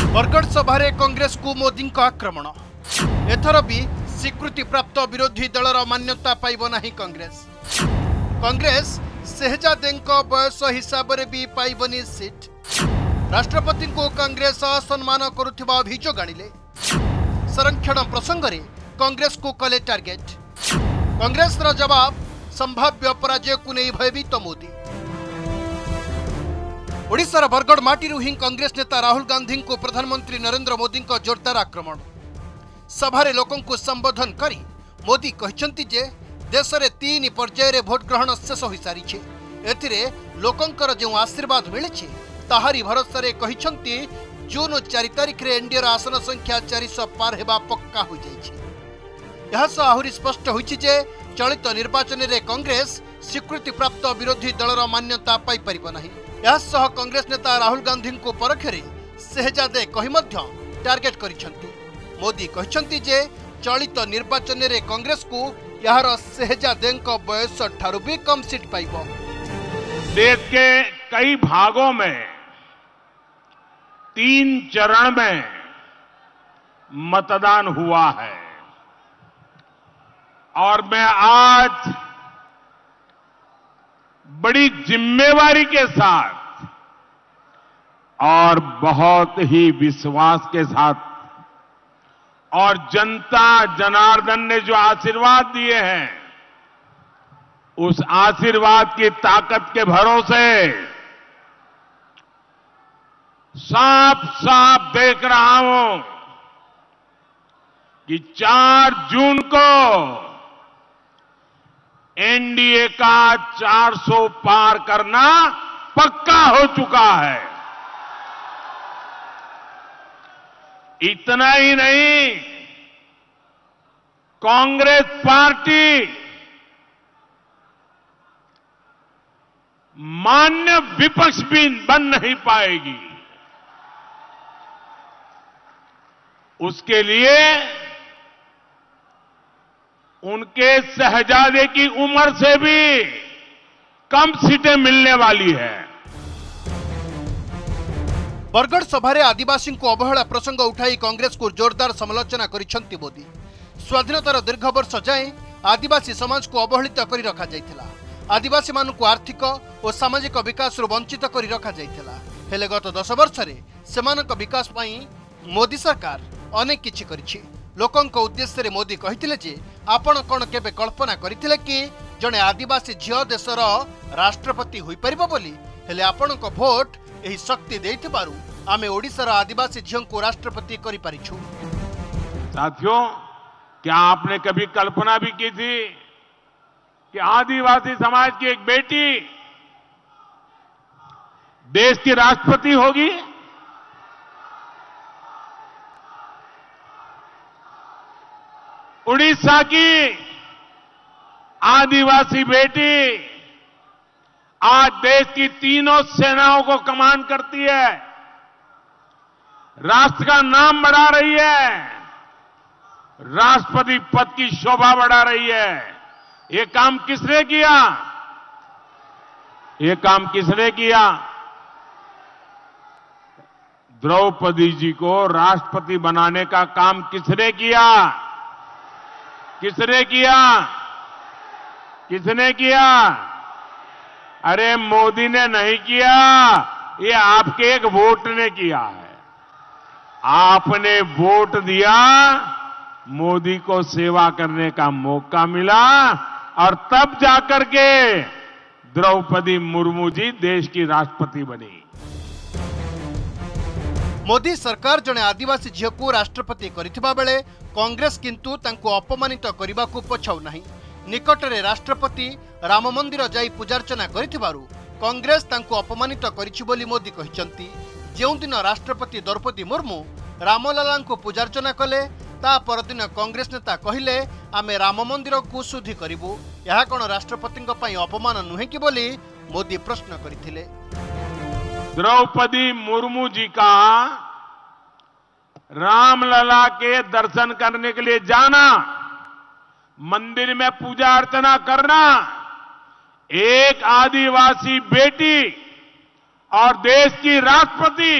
बरगढ़ सभारे कांग्रेस को मोदी का आक्रमण एथर भी स्वीकृति प्राप्त विरोधी दलर मान्यता पाइब नहीं कांग्रेस शहजादे बयस हिसाब से भी पाइबनी सीट राष्ट्रपति को कांग्रेस असम्मान करुवा अभियोग आनिले संरक्षण प्रसंग में कांग्रेस को कले टार्गेट कांग्रेस जवाब संभाव्य पराजय को नहीं भयभीत मोदी ओडिशार बरगढ़ माटी ही कांग्रेस नेता राहुल गांधी को प्रधानमंत्री नरेंद्र मोदी का जोरदार आक्रमण सभारे लोकों को संबोधन करी मोदी कहते जे देश में 3 पर्यायर भोट ग्रहण शेष हो सारी एथिरे लोकंकर जो आशीर्वाद मिली ताहारी भरोसा रे कहते जून 4 तारिख रे एनडीए आसन संख्या 400 पार हेबा पक्का हो जाइए आहुरी स्पष्ट होइछि जे चलित निर्वाचन में कांग्रेस स्वीकृति प्राप्त विरोधी दलर मान्यता पाई परिबो नाही यासह कांग्रेस नेता राहुल गांधी को परखरे शहजादे कही मध्य टार्गेट करिसंती मोदी कहते जे चलित निर्वाचन में कांग्रेस को यार शहजादे बयस ठारू भी कम सीट पाइबो। देश के कई भागों में 3 चरण में मतदान हुआ है और मैं आज बड़ी जिम्मेवारी के साथ और बहुत ही विश्वास के साथ और जनता जनार्दन ने जो आशीर्वाद दिए हैं उस आशीर्वाद की ताकत के भरोसे साफ साफ देख रहा हूं कि 4 जून को एनडीए का 400 पार करना पक्का हो चुका है। इतना ही नहीं, कांग्रेस पार्टी मान्य विपक्ष भी बन नहीं पाएगी। उसके लिए उनके शहजादे की उम्र से भी कम सीटें मिलने वाली है। बरगढ़ सभारे आदिवासी को अवहेला प्रसंग उठाई कांग्रेस को जोरदार समालोचना करिसेंती मोदी स्वाधीनतार दीर्घ वर्ष जाए आदिवासी समाज को अवहेलित कर रखा जाइथिला आदिवासी मानू को आर्थिक और सामाजिक विकास वंचित कर रखा जाइथिला हेले गत 10 वर्ष रे सेमानक विकास पई मोदी सरकार अनेक किछि करिछि लोकंक उद्देश्य रे मोदी कहिथिले जे आपण कोन केबे कल्पना करिथिले कि जने आदिवासी झियो देशर राष्ट्रपति होई परिबो बोली हेले आपणक भोट एही शक्ति देइथिबारु आमे ओडिशार आदिवासी झियो को राष्ट्रपति करि परिछु। साथियों, क्या आपने कभी कल्पना भी की थी कि आदिवासी समाज की एक बेटी देश की राष्ट्रपति होगी? उड़ीसा की आदिवासी बेटी आज देश की तीनों सेनाओं को कमांड करती है, राष्ट्र का नाम बढ़ा रही है, राष्ट्रपति पद की शोभा बढ़ा रही है। ये काम किसने किया? ये काम किसने किया? द्रौपदी जी को राष्ट्रपति बनाने का काम किसने किया? किसने किया? किसने किया? अरे मोदी ने नहीं किया, ये आपके एक वोट ने किया है। आपने वोट दिया, मोदी को सेवा करने का मौका मिला और तब जाकर के द्रौपदी मुर्मू जी देश की राष्ट्रपति बनी। मोदी सरकार जने आदिवासी झियो को राष्ट्रपति करिथिबा बेले कांग्रेस किंतु तांको अपमानित करने को पछाऊ नहीं। निकटरे राष्ट्रपति राम मंदिर जाई पूजार्चना करिथिबारु कांग्रेस तांको अपमानित करिछि बोली मोदी कहिसंती। जेउ दिन राष्ट्रपति द्रौपदी मुर्मू रामलाला को पूजार्चना कले ता परदिन कांग्रेस नेता कहिले आमे राम मंदिर को शुद्धि करिबु, यह कोन राष्ट्रपति पई अपमान नुहे कि बोली मोदी प्रश्न करिथिले। द्रौपदी मुर्मू जी का रामलला के दर्शन करने के लिए जाना, मंदिर में पूजा अर्चना करना, एक आदिवासी बेटी और देश की राष्ट्रपति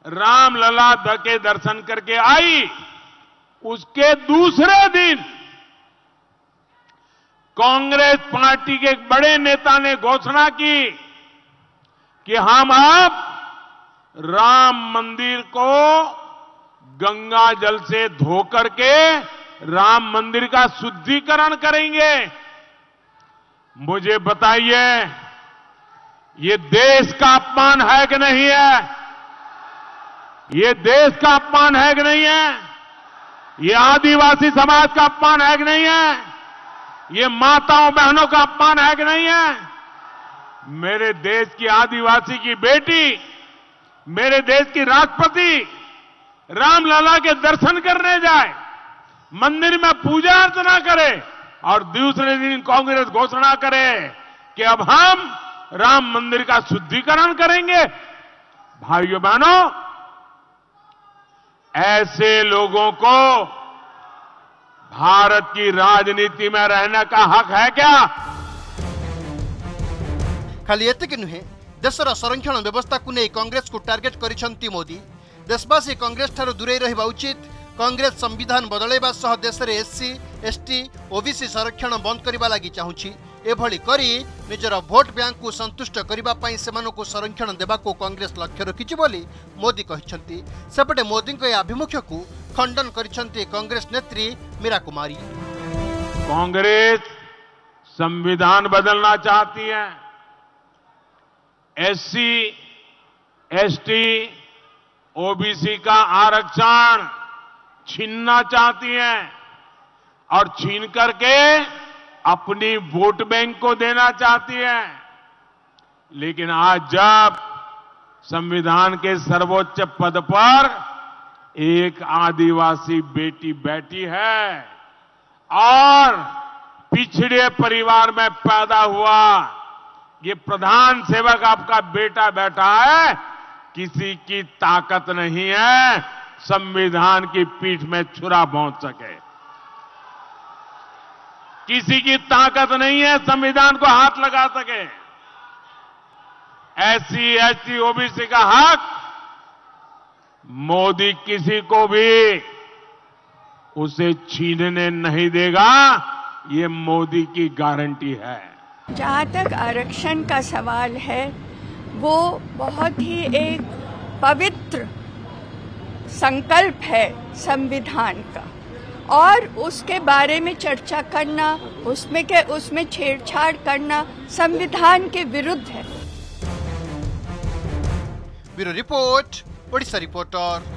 रामलला के दर्शन करके आई, उसके दूसरे दिन कांग्रेस पार्टी के एक बड़े नेता ने घोषणा की कि हम अब राम मंदिर को गंगा जल से धो करके राम मंदिर का शुद्धिकरण करेंगे। मुझे बताइए, ये देश का अपमान है कि नहीं है? ये देश का अपमान है कि नहीं है? ये आदिवासी समाज का अपमान है कि नहीं है? ये माताओं बहनों का अपमान है कि नहीं है? मेरे देश की आदिवासी की बेटी, मेरे देश की राष्ट्रपति रामलला के दर्शन करने जाए, मंदिर में पूजा अर्चना करे और दूसरे दिन कांग्रेस घोषणा करे कि अब हम राम मंदिर का शुद्धिकरण करेंगे। भाइयों बहनों, ऐसे लोगों को भारत की राजनीति में रहने का हक है क्या? खाली एतिक नुहे, देशर संरक्षण व्यवस्था को नहीं कांग्रेस को टार्गेट करिसेंती मोदी। देशवासी कांग्रेस ठारू दूरे रहिबा उचित। कांग्रेस संविधान बदलैबा सह देश में एससी एसटी ओबीसी संरक्षण बंद करने लगी चाहूँगी। एभली करी निजर भोट बैंक को संतुष्ट करने सेमानकु संरक्षण देवा को कांग्रेस लक्ष्य रखिछि बोली मोदी कहछंती। सेपटे मोदी को आभिमुख्य को खंडन करिसेंती कांग्रेस नेत्री मीरा कुमारी। कांग्रेस संविधान बदलना चाहती है, एससी एसटी ओबीसी का आरक्षण छीनना चाहती है और छीन करके अपनी वोट बैंक को देना चाहती है। लेकिन आज जब संविधान के सर्वोच्च पद पर एक आदिवासी बेटी बैठी है और पिछड़े परिवार में पैदा हुआ ये प्रधान सेवक आपका बेटा बैठा है, किसी की ताकत नहीं है संविधान की पीठ में छुरा भोंक सके। किसी की ताकत नहीं है संविधान को हाथ लगा सके। एससी एसटी ओबीसी का हक मोदी किसी को भी उसे छीनने नहीं देगा, ये मोदी की गारंटी है। जहाँ तक आरक्षण का सवाल है, वो बहुत ही एक पवित्र संकल्प है संविधान का, और उसके बारे में चर्चा करना, उसमें छेड़छाड़ करना संविधान के विरुद्ध है। Bureau report, Odisha reporter.